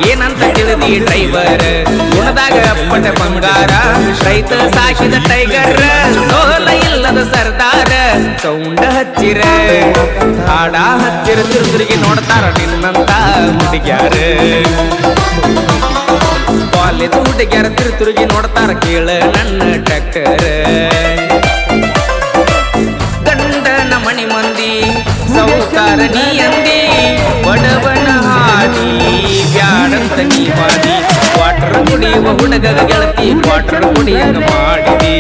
ಏನಂತ ತಿಳಿದಿ ಡ್ರೈವರ್ ಗುಣದಾಗ ಪಟ ಬಂಗಾರ ರೈತ ಸಾಕಿದ ಟೈಗರ್ ಸೋಲ ಇಲ್ಲದ ಸರ್ದಾರ ಸೌಂಡ ಹಚ್ಚಿರ ಹಾಡ ಹಚ್ಚಿರ ತಿರುಗಿ ನೋಡ್ತಾರ ನಿನ್ನಂತ ಹುಡುಗ್ಯಾರ ಕಾಲೇಜ್ ಹುಡುಗ್ಯಾರ ತಿರುಗಿ ನೋಡ್ತಾರ ಕೇಳ ನನ್ನ ಟ್ರ್ಯಾಕ್ಟರ್ ಗಂಡನ ಮಣಿ ಮಂದಿ ಸೌಕಾರ ನೀ ಅಂದಿ ಬಡವನ ಹಾದಿ ಬ್ಯಾಡಂತ ನೀ ಬಾದಿ ವಾಟರ್ ಕುಡಿಯುವ ಹುಡುಗ ಗೆಳತಿ ವಾಟರ್ ಕುಡಿಯಂಗ ಮಾಡಿದಿ